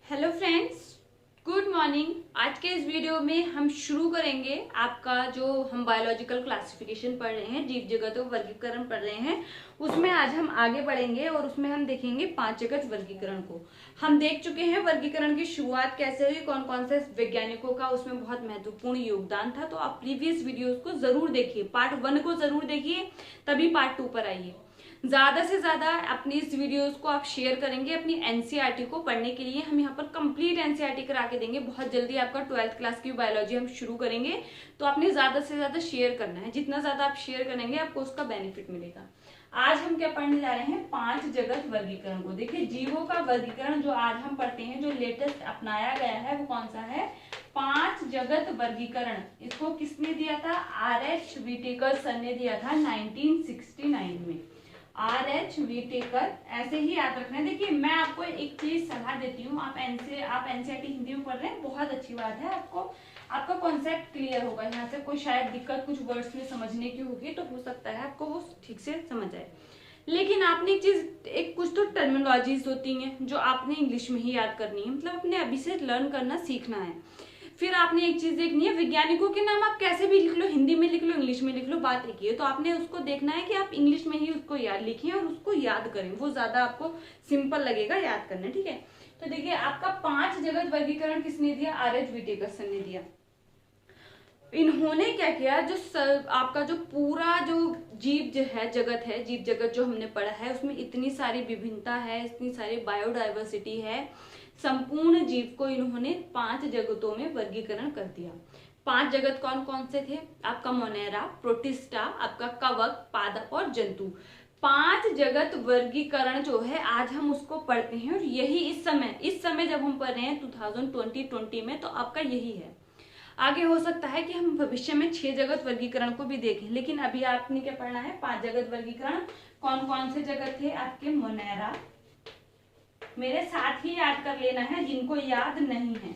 Hello friends, good morning. आज के इस वीडियो में हम शुरू करेंगे आपका जो हम बायोलॉजिकल क्लासिफिकेशन पढ़ रहे हैं, जीव जगतों का वर्गीकरण पढ़ रहे हैं, उसमें आज हम आगे बढ़ेंगे और उसमें हम देखेंगे 5 जगत वर्गीकरण को। हम देख चुके हैं वर्गीकरण की शुरुआत कैसे हुई, कौन कौन से वैज्ञानिकों का उसमें बहुत महत्वपूर्ण योगदान था। तो आप प्रीवियस वीडियोस को जरूर देखिए, पार्ट 1 को जरूर देखिए, तभी पार्ट 2 पर आइए। ज्यादा से ज्यादा अपनी इस वीडियोस को आप शेयर करेंगे अपनी एनसीईआरटी को पढ़ने के लिए। हम यहाँ पर कंप्लीट एनसीईआरटी करा के देंगे। बहुत जल्दी आपका 12th क्लास की बायोलॉजी हम शुरू करेंगे, तो आपने ज्यादा से ज्यादा शेयर करना है। जितना ज्यादा आप शेयर करेंगे आपको उसका बेनिफिट मिलेगा। आज हम क्या पढ़ने जा रहे हैं, 5 जगत वर्गीकरण को। देखिए, जीवों का वर्गीकरण जो आज हम पढ़ते हैं, जो लेटेस्ट अपनाया गया है वो कौन सा है, 5 जगत वर्गीकरण। इसको किसने दिया था, आर.एच. व्हिटेकर सर ने दिया था 1969 में। आर.एच. व्हिटेकर, ऐसे ही याद रखना है। देखिए, मैं आपको एक चीज सलाह देती हूँ, आप एनसीईआरटी हिंदी में पढ़ रहे हैं, बहुत अच्छी बात है। आपका कॉन्सेप्ट क्लियर होगा। यहाँ से कोई शायद दिक्कत कुछ वर्ड्स में समझने की होगी, तो हो सकता है आपको वो ठीक से समझ आए। लेकिन आपने कुछ तो टर्मिनोलॉजीज होती हैं जो आपने इंग्लिश में ही याद करनी है, मतलब अपने अभी से लर्न करना सीखना है। फिर आपने एक चीज देखनी है, वैज्ञानिकों के नाम आप कैसे भी लिख लो, हिंदी में लिख लो, इंग्लिश में लिख लो, बात एक ही है। तो आपने उसको देखना है कि आप इंग्लिश में ही उसको याद लिखें और उसको याद करें, वो ज्यादा आपको सिंपल लगेगा याद करना, ठीक है। तो देखिए, आपका 5 जगत वर्गीकरण किसने दिया, आर.एच. व्हिटेकर सर ने दिया। इन्होंने क्या किया, आपका जो पूरा जो जीव जो है जगत है, जीव जगत जो हमने पढ़ा है, उसमें इतनी सारी विभिन्नता है, इतनी सारी बायोडाइवर्सिटी है। संपूर्ण जीव को इन्होंने 5 जगतों में वर्गीकरण कर दिया। 5 जगत कौन कौन से थे, आपका मोनेरा, प्रोटिस्टा, आपका कवक, पादप और जंतु। 5 जगत वर्गीकरण जो है आज हम उसको पढ़ते हैं, और यही इस समय जब हम पढ़ रहे हैं 2020 में, तो आपका यही है। आगे हो सकता है कि हम भविष्य में 6 जगत वर्गीकरण को भी देखें, लेकिन अभी आपने क्या पढ़ना है, 5 जगत वर्गीकरण। कौन कौन से जगत थे आपके, मोनेरा, मेरे साथ ही याद कर लेना है जिनको याद नहीं है,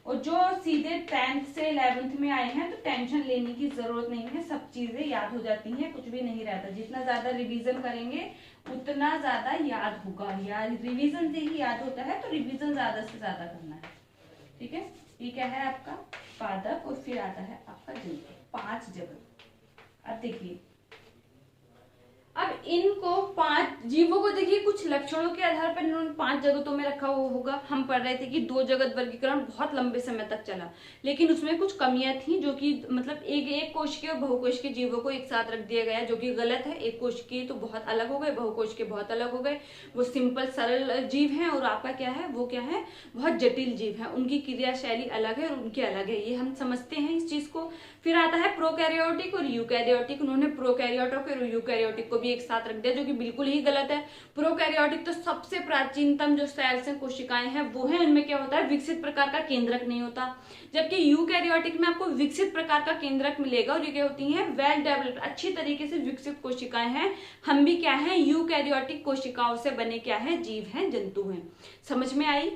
और जो सीधे 10th से 11th में आए हैं तो टेंशन लेने की जरूरत नहीं है, सब चीजें याद हो जाती हैं, कुछ भी नहीं रहता। जितना ज्यादा रिवीजन करेंगे उतना ज्यादा याद होगा, याद रिवीजन से ही याद होता है, तो रिवीजन ज्यादा से ज्यादा करना है, ठीक है। ये क्या है आपका पादप, और फिर आता है आपका जंतु। 5 जगत। अब देखिए, अब इनको 5 जीवों को देखिए, कुछ लक्षणों के आधार पर इन्होंने 5 जगतों में रखा हुआ होगा। हम पढ़ रहे थे कि 2 जगत वर्गीकरण बहुत लंबे समय तक चला, लेकिन उसमें कुछ कमियां थी, जो कि मतलब एक कोशिकीय और बहुकोशिकीय जीवों को एक साथ रख दिया गया, जो कि गलत है। एक कोशिकीय तो बहुत अलग हो गए, बहुकोशिकीय बहुत अलग हो गए। वो सिंपल सरल जीव है, और आपका क्या है, वो क्या है, बहुत जटिल जीव है। उनकी क्रियाशैली अलग है और उनकी अलग है, ये हम समझते हैं इस चीज को। फिर आता है प्रोकैरियोटिक और यूकैरियोटिक। उन्होंने प्रोकैरियोटिक और यूकैरियोटिक को भी एक साथ रख दिया, जो कि बिल्कुल ही गलत है। प्रोकैरियोटिक तो सबसे प्राचीनतम जो सेल्स हैं, कोशिकाएं हैं, वो है, उनमें क्या होता है, विकसित प्रकार का केंद्रक नहीं होता। जबकि यूकैरियोटिक में आपको विकसित प्रकार का केंद्रक मिलेगा, और ये क्या होती है, वेल डेवलप्ड, अच्छी तरीके से विकसित कोशिकाएं हैं। हम भी क्या है, यूकैरियोटिक कोशिकाओं से बने क्या है, जीव हैं, जंतु हैं। समझ में आई।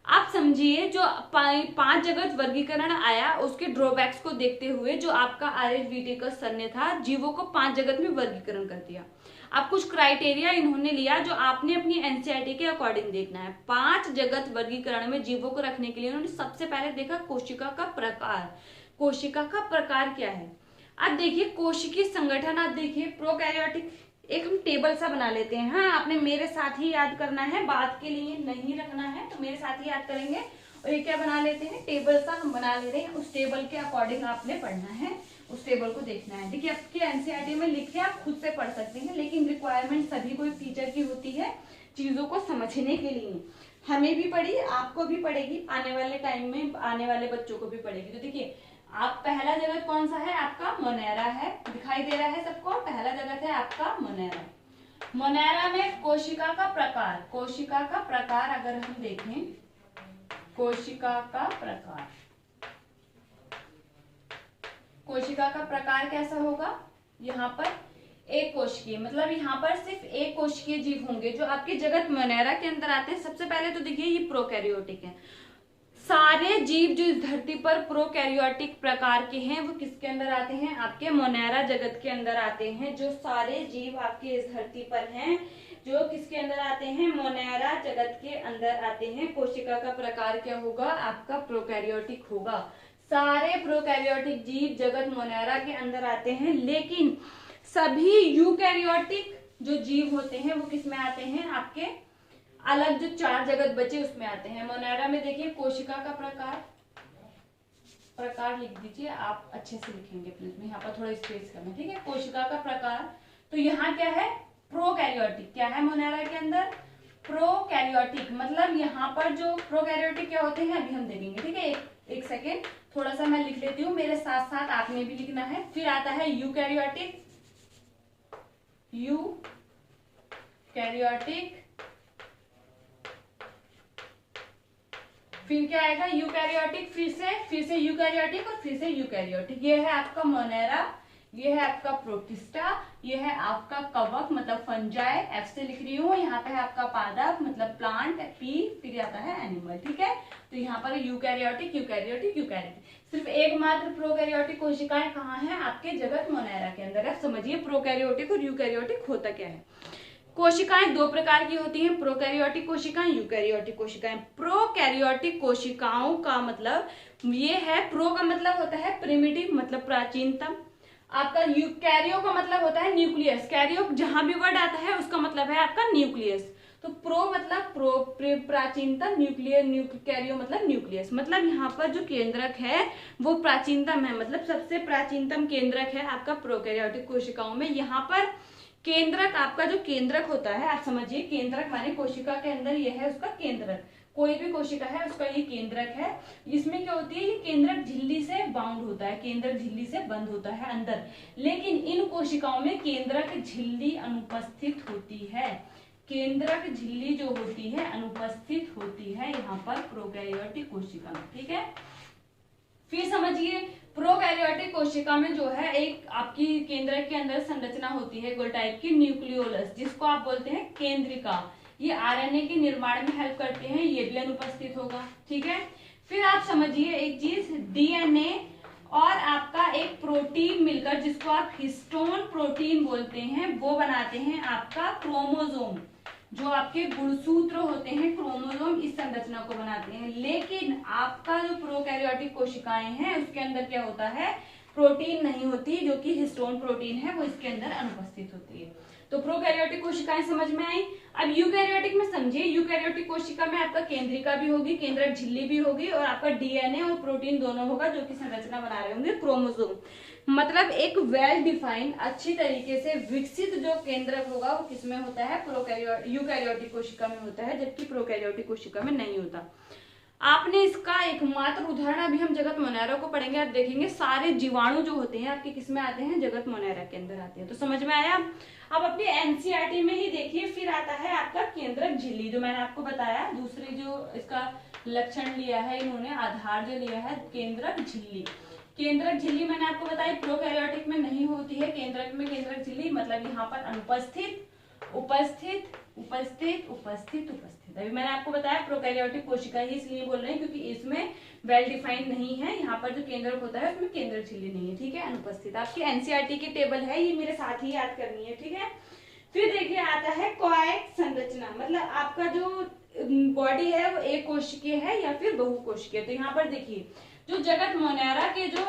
आप समझिए, जो 5 जगत वर्गीकरण आया, उसके ड्रॉबैक्स को देखते हुए जो आपका आर.एच. व्हिटेकर सर ने था, जीवों को 5 जगत में वर्गीकरण कर दिया। अब कुछ क्राइटेरिया इन्होंने लिया, जो आपने अपनी एनसीईआरटी के अकॉर्डिंग देखना है। 5 जगत वर्गीकरण में जीवों को रखने के लिए उन्होंने सबसे पहले देखा कोशिका का प्रकार। कोशिका का प्रकार क्या है। अब देखिए, कोशिकीय संगठन, आप देखिए प्रोकैरियोटिक, एक हम टेबल सा बना लेते हैं। हाँ, आपने मेरे साथ ही याद करना है, बात के लिए नहीं रखना है, तो मेरे साथ ही याद करेंगे। और ये क्या बना लेते हैं, टेबल सा हम बना ले रहे हैं, उस टेबल के अकॉर्डिंग आपने पढ़ना है, उस टेबल को देखना है। देखिए, आपके एनसीईआरटी में लिखे आप खुद से पढ़ सकते हैं, लेकिन रिक्वायरमेंट सभी को एक टीचर की होती है चीजों को समझने के लिए। हमें भी पढ़ी, आपको भी पड़ेगी, आने वाले टाइम में आने वाले बच्चों को भी पड़ेगी। तो देखिए, आप पहला जगत कौन सा है, आपका मोनेरा है, दिखाई दे रहा है सबको। पहला जगत है आपका मोनेरा। मोनेरा में कोशिका का प्रकार, कोशिका का प्रकार अगर हम देखें, कोशिका का प्रकार, कोशिका का प्रकार कैसा होगा, यहाँ पर एक कोशिकीय, मतलब यहाँ पर सिर्फ एक कोशिकीय जीव होंगे जो आपके जगत मोनेरा के अंदर आते हैं। सबसे पहले तो देखिए, ये प्रोकैरियोटिक है। सारे जीव जो इस धरती पर प्रोकैरियोटिक प्रकार के हैं, वो किसके अंदर आते हैं, आपके मोनेरा जगत के अंदर आते हैं। जो सारे जीव आपके इस धरती पर हैं, जो किसके अंदर आते हैं, मोनेरा जगत के अंदर आते हैं। कोशिका का प्रकार क्या होगा आपका, प्रोकैरियोटिक होगा। सारे प्रोकैरियोटिक जीव जगत मोनेरा के अंदर आते हैं, लेकिन सभी यूकैरियोटिक जो जीव होते हैं वो किसमें आते हैं, आपके अलग जो 4 जगत बचे उसमें आते हैं। मोनेरा में देखिए कोशिका का प्रकार लिख दीजिए, आप अच्छे से लिखेंगे प्लीज, मैं यहाँ पर थोड़ा स्पेस कम है, ठीक है। कोशिका का प्रकार, तो यहाँ क्या है, प्रोकैरियोटिक। क्या है मोनेरा के अंदर, प्रोकैरियोटिक। मतलब यहाँ पर जो प्रोकैरियोटिक क्या होते हैं अभी हम देखेंगे, ठीक है। एक सेकेंड, थोड़ा सा मैं लिख लेती हूँ, मेरे साथ साथ आपने भी लिखना है। फिर आता है यूकैरियोटिक, फिर क्या आएगा, यूकैरियोटिक, फिर से यूकैरियोटिक और फिर से यूकैरियोटिक। ये है आपका मोनेरा, ये है आपका प्रोटिस्टा, ये है आपका कवक मतलब फंजाई, एफ से लिख रही हूँ। यहाँ पे है आपका पादप मतलब प्लांट, पी, फिर आता है एनिमल, ठीक है। तो यहाँ पर यूकैरियोटिक यूकैरियोटिक यूकैरियोटिक। सिर्फ एकमात्र प्रोकैरियोटिक कोशिकाएं कहाँ हैं, आपके जगत मोनेरा के अंदर। आप समझिए प्रोकैरियोटिक और यूकैरियोटिक होता क्या है। कोशिकाएं 2 प्रकार की होती हैं, प्रोकैरियोटिक कोशिकाएं, यूकैरियोटिक कोशिकाएं। प्रोकैरियोटिक कोशिकाओं का मतलब ये है, प्रो का मतलब होता है प्रिमिटिव मतलब प्राचीनतम, आपका यूकैरियो का मतलब होता है न्यूक्लियस। कैरियो जहां भी वर्ड आता है उसका मतलब है आपका न्यूक्लियस। तो प्रो मतलब प्राचीनतम, कैरियो मतलब न्यूक्लियस। मतलब यहाँ पर जो केंद्रक है वो प्राचीनतम है, मतलब सबसे प्राचीनतम केंद्रक है आपका प्रोकैरियोटिक कोशिकाओं में। यहाँ पर केंद्रक, आपका जो केंद्रक होता है, आप समझिए केंद्रक माने कोशिका के अंदर ये है उसका केंद्रक। कोई भी कोशिका है उसका ये केंद्रक है। इसमें क्या होती है, ये केंद्रक झिल्ली से बाउंड होता है, केंद्रक झिल्ली से बंद होता है अंदर। लेकिन इन कोशिकाओं में केंद्रक झिल्ली अनुपस्थित होती है। केंद्रक झिल्ली जो होती है अनुपस्थित होती है यहाँ पर प्रोकैरियोटिक कोशिका में, ठीक है। फिर समझिए प्रोकैरियोटिक कोशिका में जो है एक आपकी केंद्रक के अंदर संरचना होती है गोल टाइप की, न्यूक्लियोलस, जिसको आप बोलते हैं केंद्रिका। ये आरएनए के निर्माण में हेल्प करते हैं, ये भी अनुपस्थित होगा, ठीक है। फिर आप समझिए एक चीज, डीएनए और आपका एक प्रोटीन मिलकर, जिसको आप हिस्टोन प्रोटीन बोलते हैं, वो बनाते हैं आपका क्रोमोसोम। जो आपके गुणसूत्र होते हैं क्रोमोसोम, इस संरचना को बनाते हैं। लेकिन आपका जो प्रोकैरियोटिक कोशिकाएं हैं उसके अंदर क्या होता है, प्रोटीन नहीं होती, जो कि हिस्टोन प्रोटीन है वो इसके अंदर अनुपस्थित होती है। तो प्रोकैरियोटिक कोशिकाएं समझ में आई। अब यूकैरियोटिक में समझिए, यूकैरियोटिक कोशिका में आपका केंद्रिका भी होगी, केंद्रक झिल्ली भी होगी, और आपका डीएनए और प्रोटीन दोनों होगा, जो कि संरचना बना रहे होंगे क्रोमोसोम। मतलब एक वेल डिफाइंड, अच्छी तरीके से विकसित जो केंद्रक होगा वो किसमें होता है, यूकैरियोटिक कोशिका में होता है, जबकि प्रोकैरियोटिक कोशिका में नहीं होता। आपने इसका एकमात्र उदाहरण अभी हम जगत मोनेरा को पढ़ेंगे, आप देखेंगे सारे जीवाणु जो होते हैं आपके किसमें आते हैं, जगत मोनेरा के अंदर आते हैं। तो समझ में आया। अब अपनी एनसीईआरटी में ही देखिए, फिर आता है आपका केंद्रक झिल्ली, जो मैंने आपको बताया, दूसरे जो इसका लक्षण लिया है इन्होंने, आधार जो लिया है केंद्रक झिल्ली। केंद्रक झिल्ली मैंने आपको बताया प्रोकैरियोटिक में नहीं होती है, केंद्रक में केंद्रक झिल्ली मतलब यहाँ पर अनुपस्थित, उपस्थित, उपस्थित, उपस्थित, उपस्थित। अभी मैंने आपको बताया प्रोकैरियोटिक कोशिका ही इसलिए बोल रहे हैं क्योंकि इसमें वेल डिफाइंड नहीं है, यहाँ पर जो केंद्रक होता है उसमें केंद्रक झिल्ली नहीं है, ठीक है, अनुपस्थित। आपकी एनसीईआरटी की टेबल है, ये मेरे साथ ही याद करनी है, ठीक है। फिर देखिए आता है कॉएक संरचना, मतलब आपका जो बॉडी है वो एक कोशिकीय है या फिर बहुकोशिकीय। तो यहाँ पर देखिए जो जगत मोनेरा के जो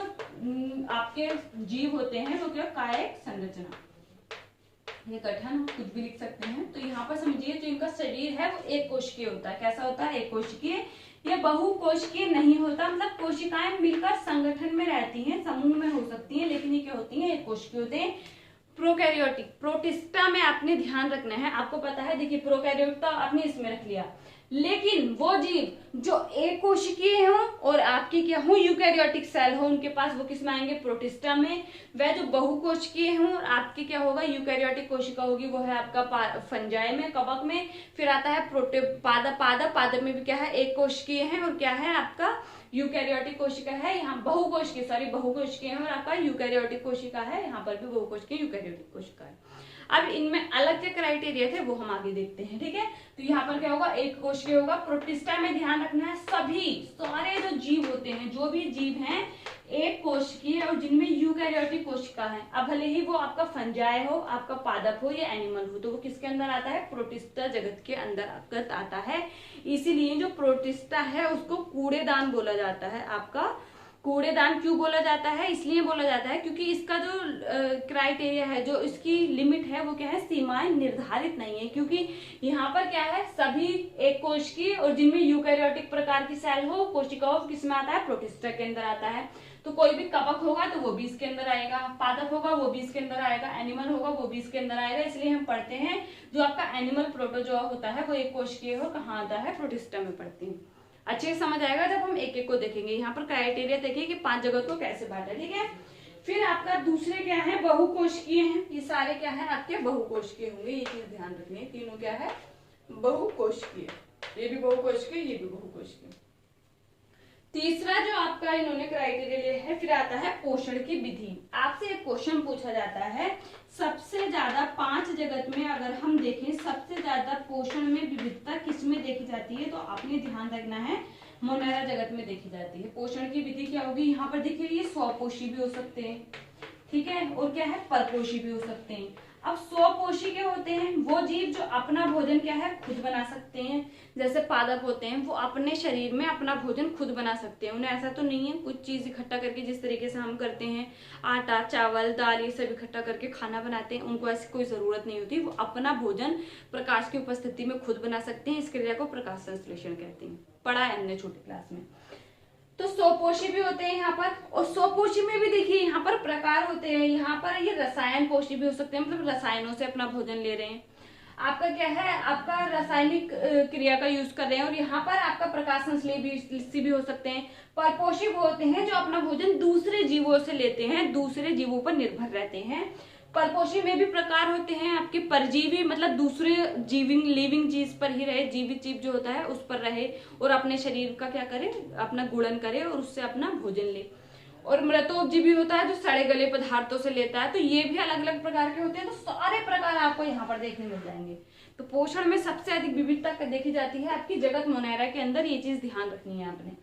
आपके जीव होते हैं वो क्या, कायिक संरचना, ये गठन कुछ भी लिख सकते हैं। तो यहाँ पर समझिए जो इनका शरीर है वो एक कोशिकीय होता है। कैसा होता है, एक कोशिकीय। ये बहुकोशिकीय नहीं होता, मतलब कोशिकाएं मिलकर संगठन में रहती हैं, समूह में हो सकती हैं, लेकिन ये क्या होती हैं, एक कोशिकीय होते हैं। प्रोकैरियोटिक, प्रोटिस्टा में आपने ध्यान रखना है, आपको पता है, देखिए प्रोकैरियोटिक आपने इसमें रख लिया, लेकिन वो जीव जो एक कोशिकीय हो और आपके क्या हो, यूकैरियोटिक सेल हो उनके पास, वो किस में आएंगे, प्रोटिस्टा में। वह जो बहुकोशिकीय हो और आपके क्या होगा, यूकैरियोटिक कोशिका होगी, वो है आपका फंजाई में, कवक में। फिर आता है पादप, पादप में भी क्या है, एक कोशिकीय है और क्या है आपका यूकैरियोटिक कोशिका है। यहाँ बहुकोशिकीय है और आपका यूकैरियोटिक कोशिका है, यहाँ पर भी बहुकोशिकीय यूकैरियोटिक कोशिका है। अब इनमें अलग क्या क्राइटेरिया थे वो हम आगे देखते हैं, ठीक है। तो यहाँ पर क्या होगा, एक कोशिकीय होगा। प्रोटिस्टा में ध्यान रखना है, सभी सारे जो जीव होते हैं, जो भी जीव हैं एक कोशिकीय और जिनमें यूकैरियोटिक कोशिका है। अब भले ही वो आपका फंजाई हो, आपका पादप हो या एनिमल हो, तो वो किसके अंदर आता है? प्रोटिस्टा जगत के अंदर आता है। इसीलिए जो प्रोटिस्टा है उसको कूड़ेदान बोला जाता है। आपका कूड़ेदान क्यों बोला जाता है? इसलिए बोला जाता है क्योंकि इसका जो क्राइटेरिया है, जो इसकी लिमिट है, वो क्या है? सीमाएं निर्धारित नहीं है। क्योंकि यहाँ पर क्या है? सभी एक कोशिकीय और जिनमें यूकैरियोटिक प्रकार की सेल हो, कोशिका हो, किसमें आता है? प्रोटिस्टा के अंदर आता है। तो कोई भी कवक होगा तो वो भी इसके अंदर आएगा, पादप होगा वो भी इसके अंदर आएगा, एनिमल होगा वो भी इसके अंदर आएगा। इसलिए हम पढ़ते हैं जो आपका एनिमल प्रोटोजोआ होता है वो एक कोशिकीय हो, कहाँ आता है? प्रोटिस्टा में पढ़ते हैं। अच्छे से समझ आएगा जब हम एक एक को देखेंगे। यहाँ पर क्राइटेरिया देखिए कि 5 जगत को कैसे बांटा, ठीक है। फिर आपका दूसरे क्या है? बहुकोशिकीय हैं। ये सारे क्या है? आपके बहुकोशिकीय होंगे, ये चीज ध्यान रखनी है। तीनों क्या है? बहुकोशिकीय। ये भी बहुकोशिकीय, ये भी बहुकोशिकीय। तीसरा जो आपका इन्होंने क्राइटेरिया लिया है, फिर आता है पोषण की विधि। आपसे एक क्वेश्चन पूछा जाता है, सबसे ज्यादा 5 जगत में अगर हम देखें, सबसे ज्यादा पोषण में विविधता किसमें देखी जाती है? तो आपने ध्यान रखना है मोनेरा जगत में देखी जाती है। पोषण की विधि क्या होगी? यहाँ पर देखिए ये स्वपोषी भी हो सकते हैं, ठीक है, और क्या है? परपोषी भी हो सकते हैं। अब स्वपोषी के होते हैं वो जीव जो अपना भोजन क्या है? खुद बना सकते हैं। जैसे पादप होते हैं वो अपने शरीर में अपना भोजन खुद बना सकते हैं। उन्हें ऐसा तो नहीं है कुछ चीज इकट्ठा करके, जिस तरीके से हम करते हैं आटा, चावल, दाल, ये सब इकट्ठा करके खाना बनाते हैं, उनको ऐसी कोई जरूरत नहीं होती। वो अपना भोजन प्रकाश की उपस्थिति में खुद बना सकते हैं। इस क्रिया को प्रकाश संश्लेषण कहते हैं। पढ़ा है हमने छोटी क्लास में। तो स्वपोषी भी होते हैं यहाँ पर, और स्वपोषी में भी देखिए यहाँ पर प्रकार होते हैं। यहाँ पर ये रसायन पोषी भी हो सकते हैं, मतलब रसायनों से अपना भोजन ले रहे हैं। आपका क्या है? आपका रासायनिक क्रिया का यूज कर रहे हैं। और यहाँ पर आपका प्रकाश संश्लेषी भी हो सकते हैं। परपोषी वो होते हैं जो अपना भोजन दूसरे जीवों से लेते हैं, दूसरे जीवों पर निर्भर रहते हैं। परपोषी में भी प्रकार होते हैं आपके परजीवी, मतलब दूसरे लिविंग चीज पर ही रहे, जीवित जीव जो होता है उस पर रहे और अपने शरीर का क्या करे? अपना गुणन करे और उससे अपना भोजन ले। और मृतोपजीवी होता है जो सड़े गले पदार्थों से लेता है। तो ये भी अलग अलग प्रकार के होते हैं। तो सारे प्रकार आपको यहाँ पर देखने मिल जाएंगे। तो पोषण में सबसे अधिक विविधता देखी जाती है आपकी जगत मोनेरा के अंदर। ये चीज ध्यान रखनी है आपने।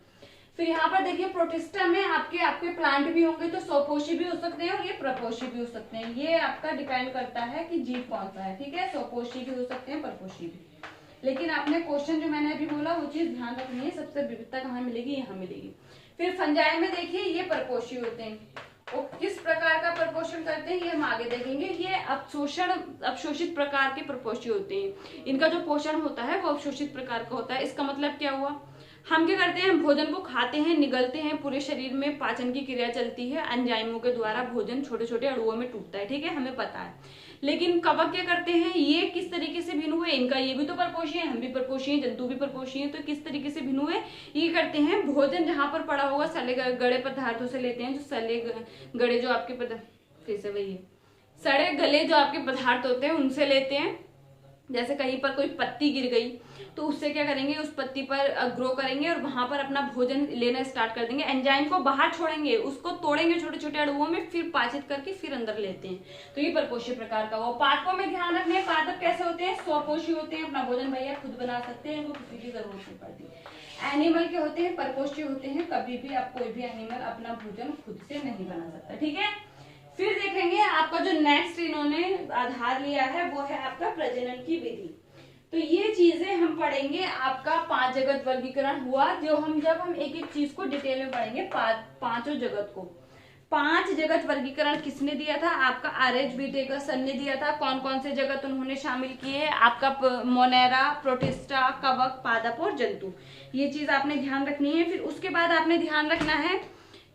फिर यहाँ पर देखिए प्रोटिस्टा में आपके प्लांट भी होंगे, तो स्वपोषी भी हो सकते हैं और ये प्रपोषी भी हो सकते हैं। ये आपका डिपेंड करता है कि जीव कौन सा है, ठीक है। स्वपोषी भी हो सकते हैं, परपोषी भी। लेकिन आपने क्वेश्चन जो मैंने अभी बोला वो चीज ध्यान रखनी है, सबसे विविधता कहाँ मिलेगी? यहाँ मिलेगी। फिर फंजाई में देखिए ये परपोषी होते हैं। और किस प्रकार का परपोषण करते हैं ये हम आगे देखेंगे। ये अवशोषित प्रकार के परपोषी होते हैं। इनका जो पोषण होता है वो अवशोषित प्रकार का होता है। इसका मतलब क्या हुआ? हम क्या करते हैं? भोजन को खाते हैं, निगलते हैं, पूरे शरीर में पाचन की क्रिया चलती है, एंजाइमों के द्वारा भोजन छोटे छोटे अणुओं में टूटता है, ठीक है, हमें पता है। लेकिन कवक क्या करते हैं? ये किस तरीके से भिन्न हुए? इनका ये भी तो परपोषी है, हम भी परपोषी हैं, जंतु भी परपोषी हैं। तो किस तरीके से भिन्न हुए? ये करते हैं भोजन जहां पर पड़ा होगा सले गड़े पदार्थों से लेते हैं। जो सले गड़े जो आपके फिर से वही है, सड़े गले जो आपके पदार्थ होते हैं उनसे लेते हैं। जैसे कहीं पर कोई पत्ती गिर गई तो उससे क्या करेंगे? उस पत्ती पर ग्रो करेंगे और वहां पर अपना भोजन लेना स्टार्ट कर देंगे। एंजाइम को बाहर छोड़ेंगे, उसको तोड़ेंगे छोटे छोटे अणुओं में, फिर पाचित करके फिर अंदर लेते हैं। तो ये परपोषी प्रकार का। वो पादपों में ध्यान रखने, पादप कैसे होते हैं? स्वपोषी होते हैं, अपना भोजन भैया खुद बना सकते हैं, उनको किसी की जरूरत नहीं पड़ती। एनिमल के होते हैं? परपोषी होते हैं। कभी भी आप कोई भी एनिमल अपना भोजन खुद से नहीं बना सकता, ठीक है। फिर देखेंगे आपका जो नेक्स्ट इन्होंने आधार लिया है वो है आपका प्रजनन की विधि। तो ये चीजें हम पढ़ेंगे। आपका 5 जगत वर्गीकरण हुआ, जो जब हम एक एक चीज को डिटेल में पढ़ेंगे, पांचों जगत को। 5 जगत वर्गीकरण किसने दिया था? आपका आरएच बीटेकसन ने दिया था। कौन कौन से जगत उन्होंने शामिल किए? आपका मोनेरा, प्रोटिस्टा, कवक, पादप और जंतु। ये चीज आपने ध्यान रखनी है। फिर उसके बाद आपने ध्यान रखना है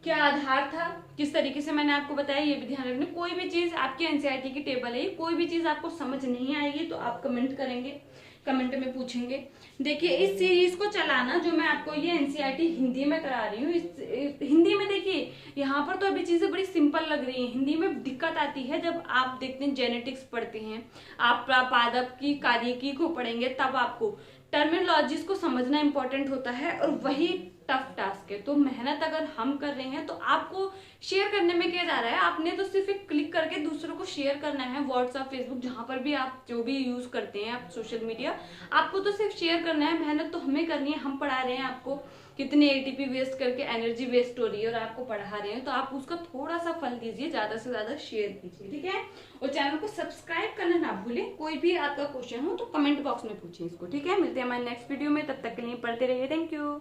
क्या आधार था, किस तरीके से मैंने आपको बताया, ये भी ध्यान रखना। कोई भी चीज आपके एनसीईआरटी की टेबल है, कोई भी चीज आपको समझ नहीं आएगी तो आप कमेंट करेंगे, कमेंट में पूछेंगे। देखिए इस सीरीज को चलाना जो मैं आपको ये एनसीईआरटी हिंदी में करा रही हूँ, हिंदी में देखिए यहाँ पर तो अभी चीजें बड़ी सिंपल लग रही हैं। हिंदी में दिक्कत आती है जब आप देखते हैं जेनेटिक्स पढ़ते हैं, आप पादप की कार्यकी को पढ़ेंगे, तब आपको टर्मिनोलॉजीज को समझना इंपॉर्टेंट होता है और वही टफ टास्क है। तो मेहनत अगर हम कर रहे हैं तो आपको शेयर करने में क्या जा रहा है, आपने तो सिर्फ एक क्लिक करके दूसरों को शेयर करना है। व्हाट्सएप, फेसबुक, जहां पर भी आप जो भी यूज करते हैं आप सोशल मीडिया, आपको तो सिर्फ शेयर करना है। मेहनत तो हमें करनी है। हम पढ़ा रहे हैं आपको, कितने एटीपी वेस्ट करके एनर्जी वेस्ट हो रही है और आपको पढ़ा रहे हैं, तो आप उसका थोड़ा सा फल दीजिए, ज्यादा से ज्यादा शेयर कीजिए, ठीक है। और चैनल को सब्सक्राइब करना ना भूलें। कोई भी आपका क्वेश्चन हो तो कमेंट बॉक्स में पूछिए इसको, ठीक है। मिलते हैं हमारे नेक्स्ट वीडियो में, तब तक के लिए पढ़ते रहिए। Thank you.